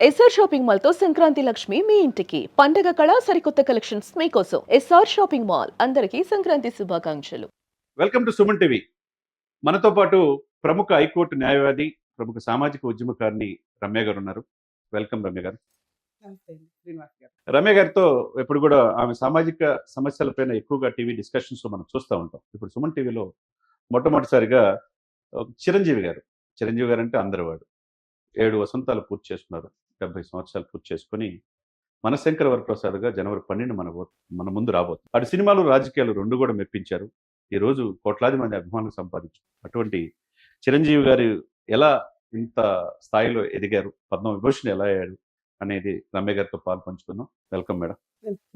SR shopping mall తో సంక్రాంతి లక్ష్మి మీ ఇంటికి పండగ కళ సరికొత్త కలెక్షన్స్ మీకోసం ఎస్ఆర్ షాపింగ్ మాల్ అందరికీ సంక్రాంతి శుభాకాంక్షలు. Welcome to Suman TV. మనతో పాటు ప్రముఖ హైకోర్టు న్యాయవాది, ప్రముఖ సామాజిక ఉద్యమకారిణి రమ్య గారు ఉన్నారు. వెల్కమ్ రమ్య గారు. నమస్తే అండి, శ్రీనివాస్ గారు. రమ్య గారితో ఎప్పుడు కూడా ఆమె సామాజిక సమస్యలపైన ఎక్కువగా టీవీ డిస్కషన్స్ మనం చూస్తూ ఉంటాం. ఇప్పుడు సుమన్ టీవీలో మొట్టమొదటిసారిగా చిరంజీవి గారు అంటే అందరి వాడు 7 వసంతాలు పూర్తి చేసుకున్నారు. 70 సంవత్సరాలు పూర్తి చేసుకుని మనశంకర వరప్రసాద్గా జనవరి 12 మన ముందు రాబోతుంది. అటు సినిమాలు రాజకీయాలు రెండు కూడా మెప్పించారు. ఈ రోజు కోట్లాది మంది అభిమానులు సంపాదించారు. అటువంటి చిరంజీవి గారు ఎలా ఇంత స్థాయిలో ఎదిగారు, పద్మ విభూషణ్ ఎలా అయ్యాడు అనేది రమ్య గారితో పాలు పంచుకుందాం. Welcome madam.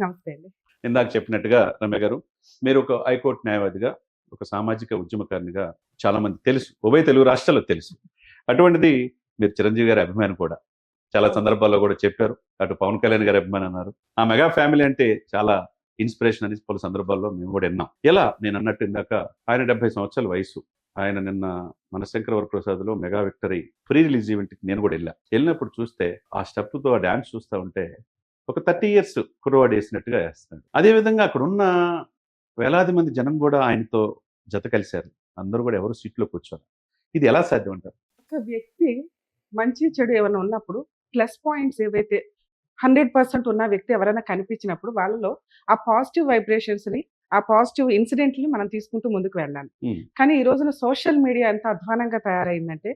నమస్తే అండి. ఇందాక చెప్పినట్టుగా రమ్య గారు, మీరు ఒక హైకోర్టు న్యాయవాదిగా, ఒక సామాజిక ఉద్యమకారినిగా చాలా మంది తెలుసు, ఉభయ తెలుగు రాష్ట్రాల్లో తెలుసు. అటువంటిది మీరు చిరంజీవి గారి అభిమాని కూడా, చాలా సందర్భాల్లో కూడా చెప్పారు. అటు పవన్ కళ్యాణ్ గారి అభిమాని అన్నారు. ఆ మెగా ఫ్యామిలీ అంటే చాలా ఇన్స్పిరేషన్ అని పలు సందర్భాల్లో మేము కూడా విన్నాం. ఎలా నేను అన్నట్టు ఇందాక ఆయన 70 సంవత్సరాల వయసు. ఆయన నిన్న మనశంకర వరప్రసాద్లో మెగా విక్టరీ ప్రీ రిలీజ్ ఈవెంట్కి నేను కూడా వెళ్ళినప్పుడు చూస్తే ఆ స్టెప్తో ఆ డ్యాన్స్ చూస్తూ ఉంటే ఒక 30 years కుర్రవాడు వేసినట్టుగా వేస్తున్నాడు. అదేవిధంగా అక్కడ ఉన్న వేలాది మంది జనం కూడా ఆయనతో జత కలిశారు. అందరూ కూడా ఎవరు సీట్లో కూర్చోరు. ఇది ఎలా సాధ్యం అంటారు? ఒక వ్యక్తి మంచి చెడు ఏమైనా ఉన్నప్పుడు ప్లస్ పాయింట్స్ ఏవైతే 100% ఉన్న వ్యక్తి ఎవరైనా కనిపించినప్పుడు వాళ్ళలో ఆ పాజిటివ్ వైబ్రేషన్స్ని, ఆ పాజిటివ్ ఇన్సిడెంట్ని మనం తీసుకుంటూ ముందుకు వెళ్ళాలి. కానీ ఈ రోజున సోషల్ మీడియా ఎంత అధ్వానంగా తయారైందంటే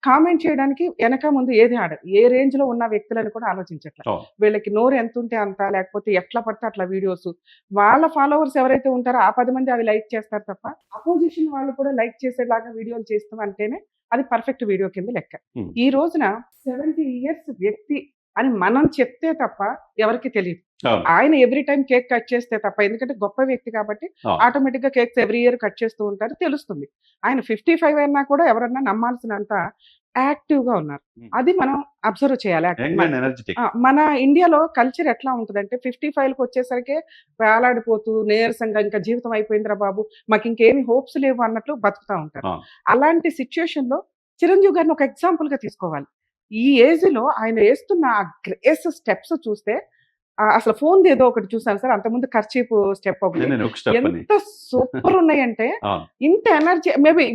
కామెంట్ చేయడానికి వెనక ముందు ఏది ఆడదు. ఏ రేంజ్ లో ఉన్న వ్యక్తులను కూడా ఆలోచించట్లేదు. వీళ్ళకి నోరు ఎంత ఉంటే అంత, లేకపోతే ఎట్లా పడితే అట్లా వీడియోస్, వాళ్ళ ఫాలోవర్స్ ఎవరైతే ఉంటారో ఆ 10 మంది అవి లైక్ చేస్తారు తప్ప అపోజిషన్ వాళ్ళు కూడా లైక్ చేసేలాగా వీడియోలు చేస్తాం అంటేనే అది పర్ఫెక్ట్ వీడియో కింద లెక్క. ఈ రోజున 70 years వ్యక్తి అని మనం చెప్తే తప్ప ఎవరికి తెలియదు. ఆయన ఎవ్రీ టైం కేక్ కట్ చేస్తే తప్ప, ఎందుకంటే గొప్ప వ్యక్తి కాబట్టి ఆటోమేటిక్ గా కేక్స్ ఎవ్రీ ఇయర్ కట్ చేస్తూ ఉంటారు, తెలుస్తుంది. ఆయన 55 అయినా కూడా ఎవరన్నా నమ్మాల్సినంత యాక్టివ్ గా ఉన్నారు. అది మనం అబ్జర్వ్ చేయాలి. మన ఇండియాలో కల్చర్ ఎట్లా ఉంటుందంటే 55కి వచ్చేసరికి వేలాడిపోతూ నీరసంగా ఇంకా జీవితం అయిపోయిందిరా బాబు, మాకు ఇంకేమి హోప్స్ లేవు అన్నట్లు బతుకుతా ఉంటారు. అలాంటి సిచ్యుయేషన్ లో చిరంజీవి గారిని ఒక ఎగ్జాంపుల్ గా తీసుకోవాలి. ఈ ఏజ్ లో ఆయన వేస్తున్న ఆ గ్రేస్ స్టెప్స్ చూస్తే, అసలు ఫోన్ ఏదో ఒకటి చూసాను సార్, అంతకుముందు ఖర్చీపు స్టెప్ ఒకటి, ఎంత సూపర్ ఉన్నాయంటే ఇంత ఎనర్జీ మేబీ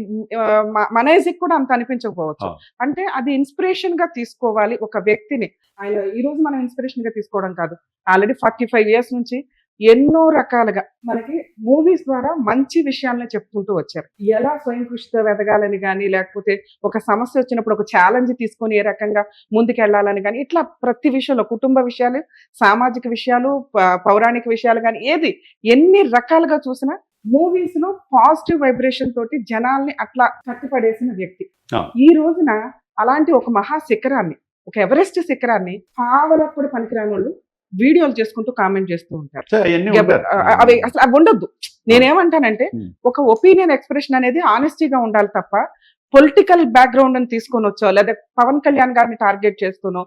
మన ఏజ్ కూడా అంత అనిపించకపోవచ్చు. అంటే అది ఇన్స్పిరేషన్ గా తీసుకోవాలి ఒక వ్యక్తిని. ఆయన ఈ రోజు మనం ఇన్స్పిరేషన్ గా తీసుకోవడం కాదు, ఆల్రెడీ 45 years నుంచి ఎన్నో రకాలుగా మనకి మూవీస్ ద్వారా మంచి విషయాలను చెప్పుకుంటూ వచ్చారు. ఎలా స్వయం కృషితో ఎదగాలని కానీ, లేకపోతే ఒక సమస్య వచ్చినప్పుడు ఒక ఛాలెంజ్ తీసుకొని ఏ రకంగా ముందుకెళ్లాలని కానీ, ఇట్లా ప్రతి విషయంలో కుటుంబ విషయాలు, సామాజిక విషయాలు, పౌరాణిక విషయాలు కానీ, ఏది ఎన్ని రకాలుగా చూసినా మూవీస్ లో పాజిటివ్ వైబ్రేషన్ తోటి జనాల్ని అట్లా కట్టిపడేసిన వ్యక్తి. ఈ రోజున అలాంటి ఒక మహా శిఖరాన్ని, ఒక ఎవరెస్ట్ శిఖరాన్ని కావలప్పుడు పనికిరాని వాళ్ళు వీడియోలు చేసుకుంటూ కామెంట్ చేస్తూ ఉంటారు. అవి అసలు అవి ఉండొద్దు. నేనేమంటానంటే ఒక ఒపీనియన్ ఎక్స్ప్రెషన్ అనేది ఆనెస్టీగా ఉండాలి తప్ప పొలిటికల్ బ్యాక్గ్రౌండ్ అని తీసుకొని వచ్చో, లేదా పవన్ కళ్యాణ్ గారిని టార్గెట్ చేస్తూనో,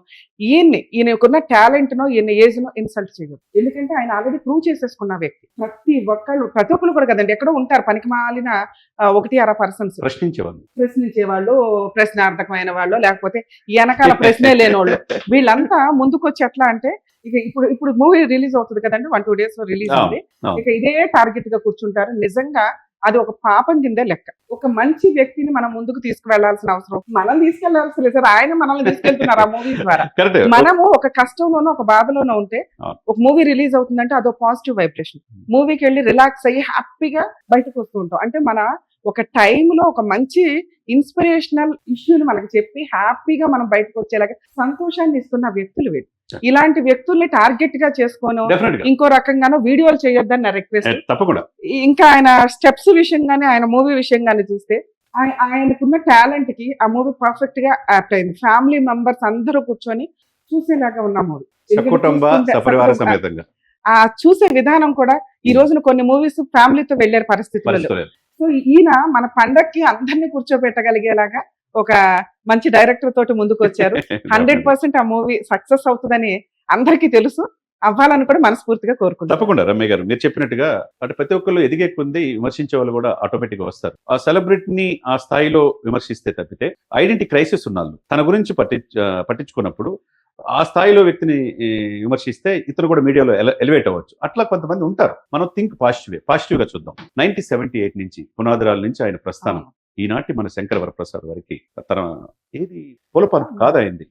ఈయనకున్న టాలెంట్ నో, ఈయన ఏజ్ నో ఇన్సల్ట్ చేయదు. ఎందుకంటే ఆయన ఆల్రెడీ ప్రూవ్ చేసేసుకున్న వ్యక్తి. ప్రతి ఒక్కరు కూడా కదండి, ఎక్కడో ఉంటారు పనికి మాలిన 1-2 పర్సన్స్ ప్రశ్నించేవాళ్ళు, ప్రశ్నార్థకమైన వాళ్ళు, లేకపోతే వెనకాల ప్రశ్నే లేనోళ్ళు. వీళ్ళంతా ముందుకు వచ్చి ఎట్లా అంటే, ఇక ఇప్పుడు మూవీ రిలీజ్ అవుతుంది కదండి, 1-2 days లో రిలీజ్ అవుతుంది. ఇక ఇదే టార్గెట్ గా కూర్చుంటారు. నిజంగా అది ఒక పాపం కిందే లెక్క. ఒక మంచి వ్యక్తిని మనం ముందుకు తీసుకువెళ్లాల్సిన అవసరం, మనం తీసుకెళ్లాల్సిన లేదు సార్, ఆయన మనల్ని తీసుకెళ్తున్నారు ఆ మూవీ ద్వారా. మనము ఒక కష్టంలోనో ఒక బాధలోనో ఉంటే ఒక మూవీ రిలీజ్ అవుతుందంటే అదో పాజిటివ్ వైబ్రేషన్. మూవీకి వెళ్ళి రిలాక్స్ అయ్యి హ్యాపీగా బయటకు వస్తూ ఉంటాం. అంటే మన ఒక టైంలో ఒక మంచి ఇన్స్పిరేషనల్ ఇష్యూని మనకి చెప్పి హ్యాపీగా మనం బయటకు వచ్చేలాగా సంతోషాన్ని ఇస్తున్న వ్యక్తులు వీళ్ళు. ఇలాంటి వ్యక్తుల్ని టార్గెట్ గా చేసుకోను, ఇంకో రకంగానో వీడియోలు చేయొద్దని నా రిక్వెస్ట్. తప్పకుండా ఇంకా ఆయన స్టెప్స్ విషయంగానే, ఆయన మూవీ విషయంగానే చూస్తే ఆయనకున్న టాలెంట్ కి ఆ మూవీ పర్ఫెక్ట్ గా యాప్ట్ అయింది. ఫ్యామిలీ మెంబర్స్ అందరూ కూర్చొని చూసేలాగా ఉన్న మూవీ. ఆ చూసే విధానం కూడా ఈ రోజున కొన్ని మూవీస్ ఫ్యామిలీతో వెళ్లే పరిస్థితుల్లో, సో ఈయన మన పండక్కి అందరినీ కూర్చోబెట్టగలిగేలాగా ఒక మంచి డైరెక్టర్ తోటి ముందుకు వచ్చారు. 100% ఆ మూవీ సక్సెస్ అవుతుందని అందరికీ తెలుసు. అవ్వాలని కూడా మనస్ఫూర్తిగా కోరుకుంటాను. తప్పకుండా రమ్య గారు, మీరు చెప్పినట్టుగా అంటే ప్రతి ఒక్కళ్ళు ఎదిగే కొద్ది విమర్శించే వాళ్ళు కూడా ఆటోమేటిక్ గా వస్తారు. ఆ సెలబ్రిటీని ఆ స్థాయిలో విమర్శిస్తే తప్పితే ఐడెంటిటీ క్రైసిస్ ఉన్నాళ్ళు తన గురించి పట్టించుకున్నప్పుడు ఆ స్థాయిలో వ్యక్తిని విమర్శిస్తే ఇతను కూడా మీడియాలో ఎలివేట్ అవ్వచ్చు. అట్లా కొంతమంది ఉంటారు. మనం థింక్ పాజిటివ్గా చూద్దాం. 1978 నుంచి పునాదిరాల నుంచి ఆయన ప్రస్థానం ఈనాటి మన శంకర వరప్రసాద్ వారికి తన ఏది పూలపాన్పు కాదు అయింది.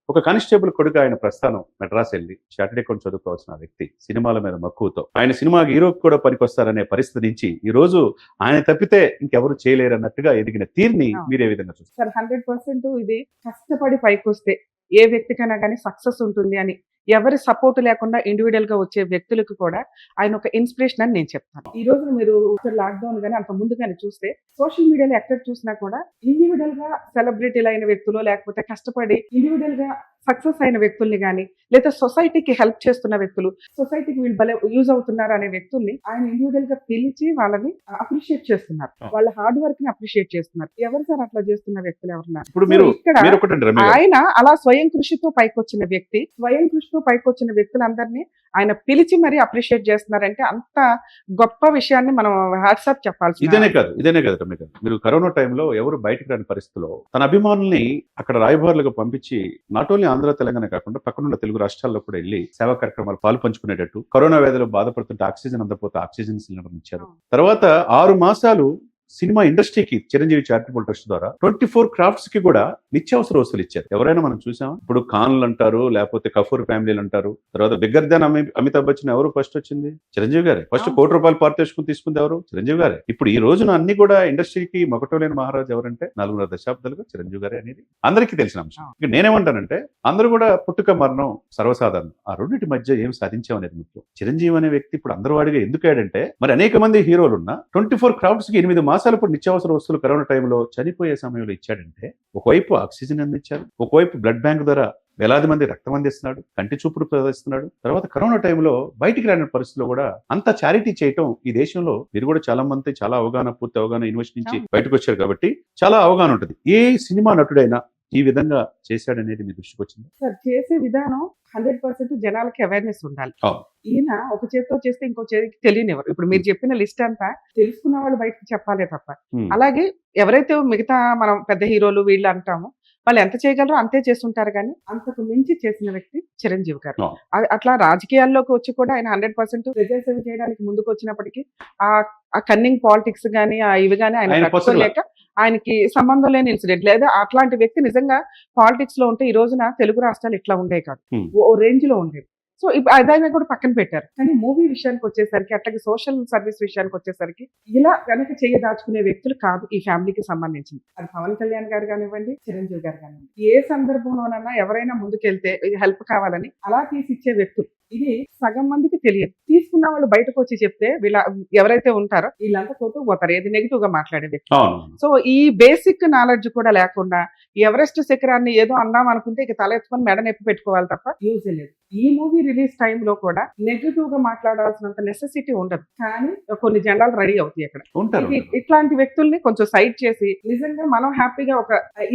ఒక కానిస్టేబుల్ కొడుకు ఆయన ప్రస్థానం మెడ్రాస్ వెళ్ళి చార్టెడ్ అకౌంట్ చదువుకోవాల్సిన వ్యక్తి సినిమాల మీద మక్కువతో ఆయన సినిమా హీరోకి కూడా పనికొస్తారనే పరిస్థితి నుంచి ఈ రోజు ఆయన తప్పితే ఇంకెవరు చేయలేరు అన్నట్టుగా ఎదిగిన తీరుని మీరు ఏ విధంగా చూస్తారు? సార్ 100% ఇది కష్టపడి పైకి వస్తే ఏ వ్యక్తికైనా కానీ సక్సెస్ ఉంటుంది అని ఎవరి సపోర్ట్ లేకుండా ఇండివిడువల్ గా వచ్చే వ్యక్తులకు కూడా ఆయన ఒక ఇన్స్పిరేషన్ అని నేను చెప్తాను. ఈ రోజు మీరు లాక్డౌన్ గానీ అంత ముందు కానీ చూస్తే సోషల్ మీడియాలో ఎక్కడ చూసినా కూడా ఇండివిడువల్ గా సెలబ్రిటీలు అయిన వ్యక్తులు లేకపోతే కష్టపడి ఇండివిడువల్ గా సక్సెస్ అయిన వ్యక్తుల్ని కానీ లేదా సొసైటీకి హెల్ప్ చేస్తున్న వ్యక్తులు, సొసైటీకి వీళ్ళు భలే యూజ్ అవుతున్నారు అనే వ్యక్తుల్ని ఆయన ఇండివిడువల్ గా పిలిచి వాళ్ళని అప్రిషియేట్ చేస్తున్నారు. వాళ్ళ హార్డ్ వర్క్ ని అప్రిషియేట్ చేస్తున్నారు. ఎవరు సార్ అట్లా చేస్తున్న వ్యక్తులు ఎవరున్నారు? ఇప్పుడు మీరు ఇక్కడ మీరు ఒకటండి రమ్య గారు. ఆయన అలా స్వయం కృషితో పైకొచ్చిన వ్యక్తి, స్వయం కృషితో పైకొచ్చిన వ్యక్తులందరినీ ఆయన పిలిచి మరీ అప్రిషియేట్ చేస్తున్నారంటే అంత గొప్ప విషయాన్ని మనం హ్యాట్సాప్ చెప్పాల్సి. ఇదేనే కాదు రమ్య గారు. మీరు కరోనా టైంలో ఎవరు బయటకు రాని పరిస్థితిలో తన అభిమానుల్ని అక్కడ రాయబారులుగా పంపించి నాట్ ఓన్లీ ఆంధ్ర తెలంగాణ కాకుండా పక్కనున్న తెలుగు రాష్ట్రాల్లో కూడా వెళ్ళి సేవా కార్యక్రమాలు పాలు పంచుకునేటట్టు కరోనా వ్యాధిలో బాధపడుతుంటే ఆక్సిజన్ అందకపోతే ఆక్సిజన్ సిలిండర్ ఇచ్చారు. తర్వాత 6 మాసాలు సినిమా ఇండస్ట్రీకి చిరంజీవి చారిటబుల్ ట్రస్ట్ ద్వారా 24 క్రాఫ్ట్స్ కి కూడా నిత్యావసర వస్తువులు ఇచ్చారు. ఎవరైనా మనం చూసాం. ఇప్పుడు ఖాన్లు అంటారు, లేకపోతే కపూర్ ఫ్యామిలీలు అంటారు. తర్వాత బిగ్గర్ దాన్ అమితాబ్ బచ్చన్ ఎవరు ఫస్ట్ వచ్చింది? చిరంజీవి గారే. ఫస్ట్ ₹1 కోటి పారితోషికం తీసుకుంది ఎవరు? చిరంజీవి గారే. ఇప్పుడు ఈ రోజున అన్ని కూడా ఇండస్ట్రీకి మొగటోలేని మహారాజు ఎవరంటే 4.5 దశాబ్దాలుగా చిరంజీవి గారే అనేది అందరికీ తెలిసిన అంశం. ఇక నేనేమంటానంటే అందరూ కూడా పుట్టుక మరణం సర్వసాధారణం. ఆ రెండింటి మధ్య ఏం సాధించాం అనేది ముఖ్యం. చిరంజీవి అనే వ్యక్తి ఇప్పుడు అందరూ వాడిగా ఎందుకు అయ్యాడంటే మరి అనేక మంది హీరోలు ఉన్న 24 క్రాఫ్ట్స్ కి 8 మాసాలు ఇప్పుడు నిత్యావసర వస్తువులు కరోనా టైంలో చనిపోయే సమయంలో ఇచ్చాడంటే ఒకవైపు ఆక్సిజన్ అందించారు, ఒకవైపు బ్లడ్ బ్యాంక్ ద్వారా వేలాది మంది రక్తం అందిస్తున్నాడు, కంటి చూపుడు ప్రదర్శిస్తున్నాడు. తర్వాత కరోనా టైంలో బయటికి రాని పరిస్థితిలో కూడా అంత చారిటీ చేయటం ఈ దేశంలో మీరు కూడా చాలా మంది చాలా అవగాహన, పూర్తి అవగాహన యూనివర్సిటీ నుంచి బయటకు వచ్చారు కాబట్టి చాలా అవగాహన ఉంటుంది. ఏ సినిమా నటుడైనా ఈ విధంగా చేశాడనేది మీ దృష్టికి వచ్చింది? సార్ చేసే విధానం 100% జనాలకి అవేర్నెస్ ఉండాలి. ఈయన ఒక చేతితో చేస్తే ఇంకో చేతికి తెలియనివ్వరు. ఇప్పుడు మీరు చెప్పిన లిస్ట్ అంతా తెలుసుకున్న వాళ్ళు బయటకు చెప్పాలే తప్ప. అలాగే ఎవరైతే మిగతా మనం పెద్ద హీరోలు వీళ్ళు అంటామో వాళ్ళు ఎంత చేయగలరో అంతే చేస్తుంటారు కానీ అంతకు మించి చేసిన వ్యక్తి చిరంజీవి గారు. అట్లా రాజకీయాల్లోకి వచ్చి కూడా ఆయన 100% ప్రజా సేవ చేయడానికి ముందుకు వచ్చినప్పటికీ ఆ కన్నింగ్ పాలిటిక్స్ గానీ ఇవి గానీ ఆయన తట్టుకోలేక ఆయనకి సంబంధం లేని ఇన్సిడెంట్ లేదా అట్లాంటి వ్యక్తి నిజంగా పాలిటిక్స్ లో ఉంటే ఈ రోజున తెలుగు రాష్ట్రాలు ఇట్లా ఉండే కాదు, ఓ రేంజ్ లో ఉండేది. సో అదైనా కూడా పక్కన పెట్టారు. కానీ మూవీ విషయానికి వచ్చేసరికి అట్లాగే సోషల్ సర్వీస్ విషయానికి వచ్చేసరికి ఇలా వెనక దాచుకునే వ్యక్తులు కాదు ఈ ఫ్యామిలీకి సంబంధించింది. అది పవన్ కళ్యాణ్ గారు కానివ్వండి, చిరంజీవి గారు కానివ్వండి, ఏ సందర్భంలోనన్నా ఎవరైనా ముందుకెళ్తే హెల్ప్ కావాలని అలా తీసిచ్చే వ్యక్తులు. ఇది సగం మందికి తెలియదు. తీసుకున్న వాళ్ళు బయటకు వచ్చి చెప్తే వీళ్ళ ఎవరైతే ఉంటారో వీళ్ళంతా కొట్టు పోతారు, ఏది నెగిటివ్ గా మాట్లాడే వ్యక్తి. సో ఈ బేసిక్ నాలెడ్జ్ కూడా లేకుండా ఎవరెస్ట్ శిఖరాన్ని ఏదో అందాం అనుకుంటే ఇక తల ఎత్తుకొని మెడ నొప్పి పెట్టుకోవాలి తప్ప యూజ్ లేదు. ఈ మూవీ రిలీజ్ టైంలో కూడా నెగిటివ్ గా మాట్లాడాల్సినంత నెసెసిటీ ఉండదు, కానీ కొన్ని జెండాలు రెడీ అవుతాయి అక్కడ. ఇట్లాంటి వ్యక్తుల్ని కొంచెం సైడ్ చేసి నిజంగా మనం హ్యాపీగా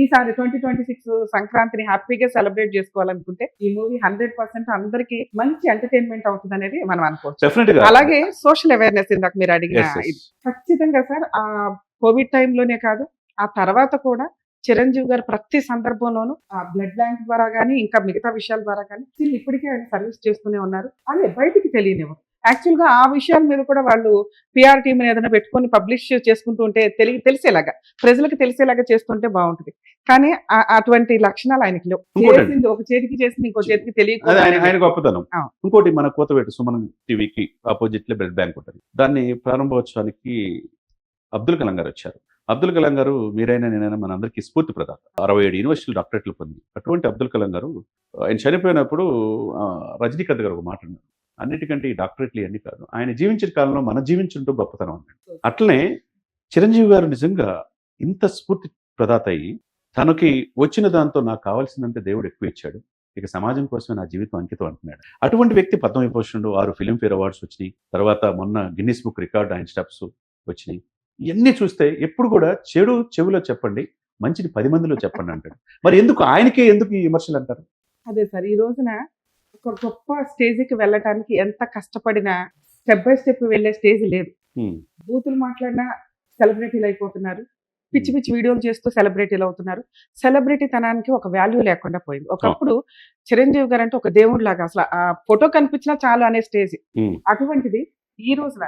ఈసారి 2026 సంక్రాంతిని హ్యాపీగా సెలబ్రేట్ చేసుకోవాలనుకుంటే ఈ మూవీ 100% అందరికి మంచి ఎంటర్టైన్మెంట్ అవుతుంది అనేది మనం అనుకోవచ్చు. అలాగే సోషల్ అవేర్నెస్ ఇందాక మీరు అడిగిన ఖచ్చితంగా సార్ ఆ కోవిడ్ టైంలోనే కాదు ఆ తర్వాత కూడా చిరంజీవి గారు ప్రతి సందర్భంలోనూ ఆ బ్లడ్ బ్యాంక్ ద్వారా గానీ ఇంకా మిగతా విషయాల ద్వారా కానీ స్టిల్ ఇప్పటికే ఆయన సర్వీస్ చేస్తూనే ఉన్నారు. అదే బయటికి తెలియనివ్వరు. యాక్చువల్ గా ఆ విషయాల మీద కూడా వాళ్ళు పిఆర్ టీమ్ ఏదైనా పెట్టుకొని పబ్లిష్ చేసుకుంటూ ఉంటే తెలిసేలాగా ప్రజలకు తెలిసేలాగా చేస్తుంటే బాగుంటుంది. కానీ అటువంటి లక్షణాలు ఆయనకి లేవు. చేసింది ఒక చేతికి చేసింది ఇంకో చేతికి తెలియదు గొప్పతనం. ఇంకోటి మన కోతవేటు సుమన్ టీవీకి ఆపోజిట్ లో బ్లడ్ బ్యాంక్ ఉంటుంది. దాన్ని ప్రారంభోత్సవానికి అబ్దుల్ కలాం గారు వచ్చారు. అబ్దుల్ కలాం గారు మీరైనా నేనైనా మన అందరికీ స్ఫూర్తి ప్రదాత. 67 యూనివర్సిటీలు డాక్టరేట్లు పొంది అటువంటి అబ్దుల్ కలాం గారు ఆయన చనిపోయినప్పుడు రజనీకాంత్ గారు ఒక మాట అన్నారు, అన్నిటికంటే ఈ డాక్టరేట్లు ఇవన్నీ కాదు, ఆయన జీవించిన కాలంలో మనం జీవించుంటూ గొప్పతనం అన్నాడు. అట్లనే చిరంజీవి గారు నిజంగా ఇంత స్ఫూర్తి ప్రదాత అయ్యి తనకి వచ్చిన దాంతో నాకు కావాల్సిందంటే దేవుడు ఎక్కువ ఇచ్చాడు, ఇక సమాజం కోసమే నా జీవితం అంకితం అంటున్నాడు. అటువంటి వ్యక్తి పద్మవిభూషణుడు 6 ఫిల్మ్ఫేర్ అవార్డ్స్ వచ్చినాయి. తర్వాత మొన్న గిన్నిస్ బుక్ రికార్డ్ ఆయన స్టెప్స్ వచ్చినాయి. ఇవన్నీ చూస్తే ఎప్పుడు కూడా చెడు చెవిలో చెప్పండి, మంచిని 10 మందిలో చెప్పండి అంటాడు. మరి ఆయనకే ఎందుకు ఈ విమర్శలు అంటారు? అదే సార్, ఈ రోజున ఒక గొప్ప స్టేజ్కి వెళ్ళటానికి ఎంత కష్టపడినా స్టెప్ బై స్టెప్ వెళ్ళే స్టేజ్ లేదు. బూతులు మాట్లాడినా సెలబ్రిటీలు అయిపోతున్నారు, పిచ్చి పిచ్చి వీడియోలు చేస్తూ సెలబ్రిటీలు అవుతున్నారు. సెలబ్రిటీ తనానికి ఒక వాల్యూ లేకుండా పోయింది. ఒకప్పుడు చిరంజీవి గారు అంటే ఒక దేవుడు లాగా, అసలు ఆ ఫోటో కనిపించినా చాలు అనే స్టేజ్. ఉమ్, అటువంటిది ఈ రోజున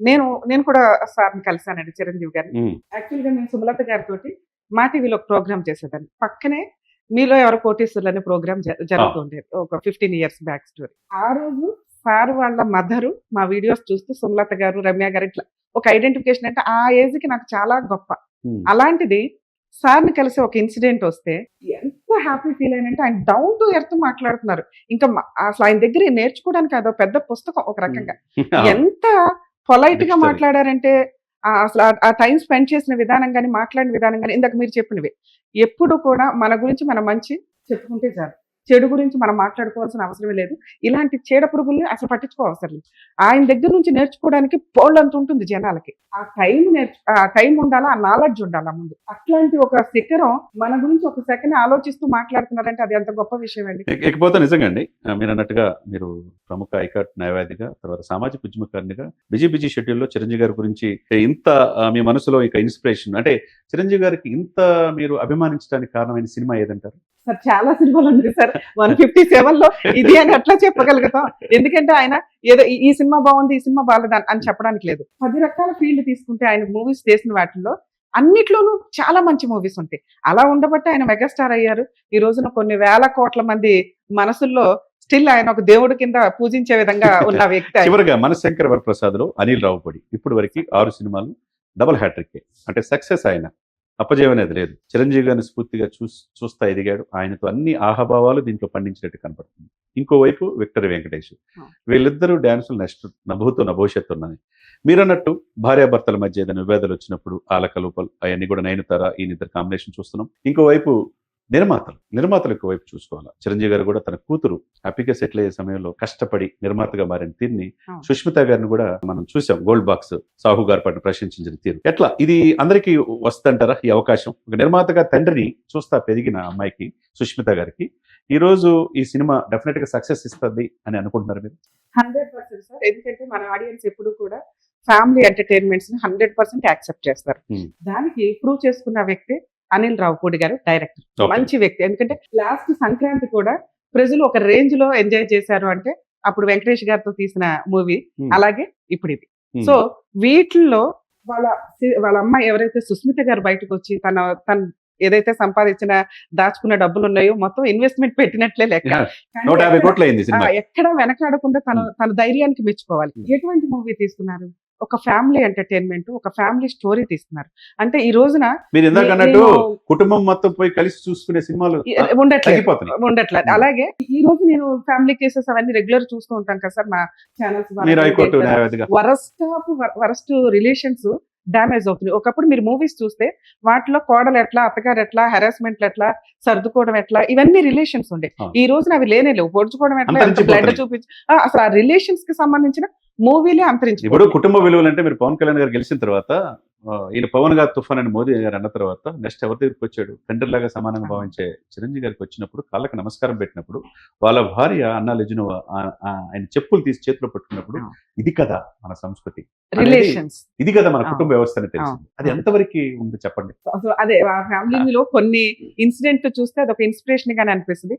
నేను నేను కూడా సార్ని కలిసానండి, చిరంజీవి గారిని. ఉమ్, యాక్చువల్ గా నేను సుమలత గారితో మా టీవీలో ఒక ప్రోగ్రామ్ చేసేదాన్ని. పక్కనే మీలో ఎవరు కోటీశ్వర్లు అనే ప్రోగ్రామ్ జరుగుతుండేది ఒక 15 ఇయర్స్ బ్యాక్ స్టోరీ. ఆ రోజు సార్ వాళ్ళ మదరు మా వీడియోస్ చూస్తూ సుమలత గారు, రమ్య గారు ఇట్లా ఒక ఐడెంటిఫికేషన్, అంటే ఆ ఏజ్ కి నాకు చాలా గొప్ప. ఉమ్. అలాంటిది సార్ని కలిసి ఒక ఇన్సిడెంట్ వస్తే ఎంత హ్యాపీ ఫీల్ అయినంటే, ఆయన డౌన్ టు ఎర్త్ మాట్లాడుతున్నారు. ఇంకా అసలు ఆయన దగ్గర నేర్చుకోవడానికి అదో పెద్ద పుస్తకం ఒక రకంగా. ఎంత పొలైట్ గా Dictionary. మాట్లాడారంటే అసలు ఆ టైం స్పెండ్ చేసిన విధానం కానీ, మాట్లాడిన విధానం కానీ, ఇందాక మీరు చెప్పినవి ఎప్పుడు కూడా మన గురించి మనం మంచి చెప్పుకుంటే చాలు, చెడు గురించి మనం మాట్లాడుకోవాల్సిన అవసరమే లేదు. ఇలాంటి చీడ పురుగుల్ని అసలు పట్టించుకోవసరం లేదు. ఆయన దగ్గర నుంచి నేర్చుకోవడానికి పోల్డంత ఉంటుంది జనాలకి. ఆ టైం ఉండాలా, ఆ నాలెడ్జ్ ఉండాలా ముందు. అట్లాంటి ఒక శిఖరం మన గురించి ఒక సెకండ్ ఆలోచిస్తూ మాట్లాడుతున్నారంటే అది ఎంత గొప్ప విషయం అండి. ఇకపోతే నిజంగా అండి, మీరు అన్నట్టుగా మీరు ప్రముఖ ఐకాట్ న్యాయవాదిగా, తర్వాత సామాజిక ఉద్యమకారునిగా బిజీ షెడ్యూల్లో చిరంజీవి గారి గురించి ఇంత మీ మనసులో ఇక ఇన్స్పిరేషన్, అంటే చిరంజీవి గారికి ఇంత మీరు అభిమానించడానికి కారణమైన సినిమా ఏదంటారు? సార్ చాలా సినిమాలు ఉన్నాయి సార్. 157 లో ఇది అని అట్లా చెప్పగలుగుతాం. ఎందుకంటే ఆయన ఏదో ఈ సినిమా బాగుంది, ఈ సినిమా బాగాలేదు అని చెప్పడానికి లేదు. 10 రకాల ఫీల్డ్ తీసుకుంటే ఆయన మూవీస్ చేసిన వాటిల్లో అన్నిట్లోనూ చాలా మంచి మూవీస్ ఉంటాయి. అలా ఉండబట్టి ఆయన మెగాస్టార్ అయ్యారు. ఈ రోజున కొన్ని వేల కోట్ల మంది మనసుల్లో స్టిల్ ఆయన ఒక దేవుడి కింద పూజించే విధంగా ఉన్న వ్యక్తి ఆయన. చివరిగా మనశంకర వరప్రసాద్లో అనిల్ రావుపూడి ఇప్పటి వరకు 6 సినిమాలు డబుల్ హ్యాట్రిక్, అంటే సక్సెస్. ఆయన అపజయం అనేది లేదు. చిరంజీవి గారిని స్ఫూర్తిగా చూస్తా ఎదిగాడు. ఆయనతో అన్ని ఆహాభావాలు దీంట్లో పండించినట్టు కనపడుతుంది. ఇంకోవైపు విక్టరీ వెంకటేష్, వీళ్ళిద్దరూ డ్యాన్సులు నెక్స్ట్ నభూతో నభవిష్యత్తు ఉన్నాయి. మీరన్నట్టు భార్యాభర్తల మధ్య ఏదైనా విభేదాలు వచ్చినప్పుడు ఆలకలుపలు అవన్నీ కూడా నయనతార ఈయనిద్దరు కాంబినేషన్ చూస్తున్నాం. ఇంకోవైపు నిర్మాతలు ఎక్కువైపు చూసుకోవాలి. చిరంజీవి గారు కూడా తన కూతురు హ్యాపీగా సెటిల్ అయ్యే సమయంలో కష్టపడి నిర్మాతగా మారిన తీరుని, సుష్మిత గారిని కూడా మనం చూసాం. గోల్డ్ బాక్స్ సాహు గారి పట్ల ప్రశంసించిన తీరు ఎట్లా, ఇది అందరికీ వస్తుంటారా ఈ అవకాశం? ఒక నిర్మాతగా తండ్రిని చూస్తా పెరిగిన అమ్మాయికి, సుష్మిత గారికి ఈ రోజు ఈ సినిమా డెఫినెట్ గా సక్సెస్ ఇస్తుంది అని అనుకుంటున్నారు మీరు? 100% సార్. ఎందుకంటే మన ఆడియన్స్ ఎప్పుడు కూడా ఫ్యామిలీ ఎంటర్టైన్మెంట్స్ ని 100% యాక్సెప్ట్ చేస్తారు. దానికి ప్రూవ్ చేసుకున్న వ్యక్తి అనిల్ రావుపూడి గారు, డైరెక్టర్. మంచి వ్యక్తి. ఎందుకంటే లాస్ట్ సంక్రాంతి కూడా ప్రజలు ఒక రేంజ్ లో ఎంజాయ్ చేశారు అంటే అప్పుడు వెంకటేష్ గారితో తీసిన మూవీ, అలాగే ఇప్పుడు ఇది. సో వీటిల్లో వాళ్ళ అమ్మాయి ఎవరైతే సుస్మిత గారు బయటకు వచ్చి తన ఏదైతే సంపాదించిన దాచుకున్న డబ్బులు ఉన్నాయో మొత్తం ఇన్వెస్ట్మెంట్ పెట్టినట్లే లెక్క. 150 కోట్లు అయింది సినిమా. ఎక్కడ వెనకాడకుండా తన ధైర్యానికి మెచ్చుకోవాలి. ఎటువంటి మూవీ తీస్తున్నారు? ఒక ఫ్యామిలీ ఎంటర్టైన్మెంట్, ఒక ఫ్యామిలీ స్టోరీ తీస్తున్నారు. అంటే ఈ రోజున మీరు ఇందాక అన్నట్టు కుటుంబం మొత్తం పోయి కలిసి చూసుకునే సినిమాలు ఉండట్లేదు. అలాగే ఈ రోజు నేను ఫ్యామిలీ కేసెస్ అవన్నీ రెగ్యులర్ చూస్తూ ఉంటాను కదా సార్ మా ఛానల్స్. వరస్ట్ రిలేషన్స్ డ్యామేజ్ అవుతుంది. ఒకప్పుడు మీరు మూవీస్ చూస్తే వాటిలో కోడలు ఎట్లా, అత్తగారు ఎట్లా, హెరాస్మెంట్ ఎట్లా, సర్దుకోవడం ఎట్లా, ఇవన్నీ రిలేషన్స్ ఉండే. ఈ రోజున అవి లేనే లేవు. పొడుచుకోవడం ఎట్లా, బ్లడ్ చూపించి అసలు ఆ రిలేషన్స్ కి సంబంధించిన మూవీలే అంతరించి. ఇప్పుడు కుటుంబ విలువలు అంటే మీరు పవన్ కళ్యాణ్ గారు గెలిచిన తర్వాత, ఈయన పవన్ గారు తుఫాన్ అని మోదీ గారు అన్న తర్వాత నెక్స్ట్ ఎవరి దగ్గరికి వచ్చాడు? తండ్రిలాగా సమానంగా భావించే చిరంజీవి గారికి వచ్చినప్పుడు కాళ్ళకి నమస్కారం పెట్టినప్పుడు వాళ్ళ భార్య అన్నా లెజును ఆయన చెప్పులు తీసి చేతిలో పట్టుకున్నప్పుడు ఇది కదా మన సంస్కృతి, రిలేషన్స్, ఇది కదా మన కుటుంబ వ్యవస్థ అని తెలిసింది. అది ఎంతవరకు ఉంది చెప్పండి? అదే ఆ ఫ్యామిలీలో కొన్ని ఇన్సిడెంట్ చూస్తే అదొక ఇన్స్పిరేషన్ గానే అనిపిస్తుంది.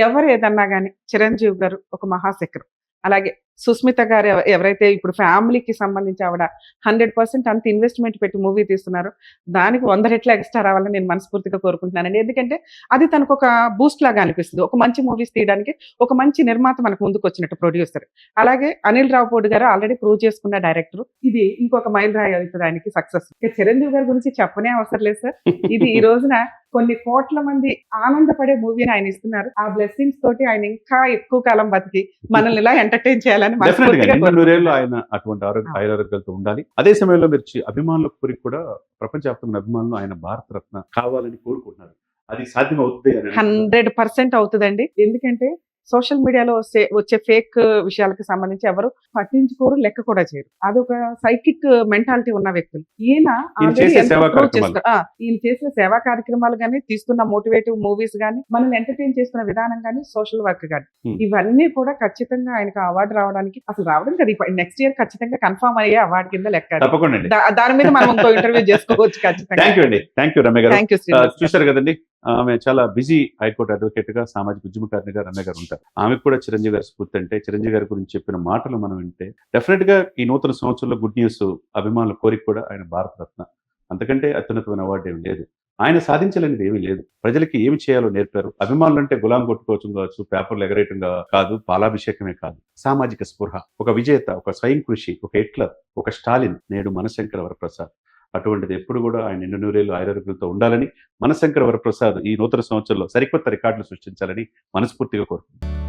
ఎవరు ఏదన్నా గానీ చిరంజీవి గారు ఒక మహాశక్రం. అలాగే సుస్మిత గారు ఎవరైతే ఇప్పుడు ఫ్యామిలీకి సంబంధించి ఆవిడ 100% అంత ఇన్వెస్ట్మెంట్ పెట్టి మూవీ తీస్తున్నారు, దానికి 100 రెట్ల ఎక్స్ట్రా రావాలని నేను మనస్ఫూర్తిగా కోరుకుంటున్నానండి. ఎందుకంటే అది తనకు ఒక బూస్ట్ లాగా అనిపిస్తుంది. ఒక మంచి మూవీస్ తీయడానికి ఒక మంచి నిర్మాత మనకు ముందుకు వచ్చినట్టు, ప్రొడ్యూసర్. అలాగే అనిల్ రావుపూడి గారు ఆల్రెడీ ప్రూవ్ చేసుకున్న డైరెక్టర్. ఇది ఇంకొక మైల్ రాయి అవుతుంది ఆయనకి సక్సెస్. చిరంజీవి గారి గురించి చెప్పనే అవసరం లేదు సార్. ఇది ఈ రోజున కొన్ని కోట్ల మంది ఆనందపడే మూవీని ఆయన ఇస్తున్నారు. ఆ బ్లెస్సింగ్స్ తోటి ఆయన ఇంకా ఎక్కువ కాలం బతికి మనల్ని ఇలా ఎంటర్టైన్ చేయాలని ఆయన అటువంటి ఆరోగ్యాలతో ఉండాలి. అదే సమయంలో మీరు అభిమానుల కోరిక కూడా, ప్రపంచవ్యాప్తంగా అభిమానులు ఆయన భారత రత్న కావాలని కోరుకుంటున్నారు. అది సాధ్యం అవుతుంది? 100% అవుతుందండి. ఎందుకంటే సోషల్ మీడియాలో వచ్చే ఫేక్ విషయాలకు సంబంధించి ఎవరు పట్టించుకోరు, లెక్క కూడా చేయరు. అదొక సైకిక్ మెంటాలిటీ ఉన్న వ్యక్తులు. ఈయన ఈయన already చేసే ఎంత సేవా prove కార్యక్రమాలు. ఈయన చేసిన సేవా కార్యక్రమాలు గానీ, తీస్తున్న మోటివేటివ్ మూవీస్ గానీ, మనల్ని ఎంటర్టైన్ చేస్తున్న విధానం గానీ, సోషల్ వర్క్ గానీ, Hmm. ఇవన్నీ కూడా ఖచ్చితంగా ఆయనకు అవార్డు రావడానికి అసలు రావడం కదా, నెక్స్ట్ ఇయర్ ఖచ్చితంగా కన్ఫర్మ్ అయ్యే అవార్డు కింద లెక్క అది. తప్పకుండా అండి. దాని మీద మనం ఇంకో ఇంటర్వ్యూ చేసుకోవచ్చు ఖచ్చితంగా. థ్యాంక్ యూ అండి. థ్యాంక్ యూ రమ్య గారు. థ్యాంక్ యూ శ్రీనివాస్ గారు. చూశారు కదండి, ఆమె చాలా బిజీ హైకోర్టు అడ్వకేట్ గా, సామాజిక ఉద్యమకారినిగా రమ్య గారు ఉంటారు. ఆమెకు కూడా చిరంజీవి గారి స్ఫూర్తి అంటే, చిరంజీవి గారి గురించి చెప్పిన మాటలు మనం వింటే డెఫినెట్ గా ఈ నూతన సంవత్సరంలో గుడ్ న్యూస్ అభిమానుల కోరిక కూడా ఆయన భారతరత్న, అంతకంటే అత్యున్నతమైన అవార్డు ఏమి లేదు. ఆయన సాధించలేనిది ఏమీ లేదు. ప్రజలకి ఏమి చేయాలో నేర్పారు. అభిమానులు అంటే గులాం కొట్టుకోవచ్చు కావచ్చు, పేపర్లు ఎగరేయటం కాదు, పాలాభిషేకమే కాదు. సామాజిక స్పృహ, ఒక విజేత, ఒక స్వయం కృషి, ఒక హిట్లర్, ఒక స్టాలిన్, నేడు మనశంకర వరప్రసాద్. అటువంటిది ఎప్పుడు కూడా ఆయన నిండు నూరేళ్లు ఆయుర్వేదంతో ఉండాలని, మనశంకర వరప్రసాద్ ఈ నూతన సంవత్సరంలో సరికొత్త రికార్డులు సృష్టించాలని మనస్ఫూర్తిగా కోరుకుంటున్నాను.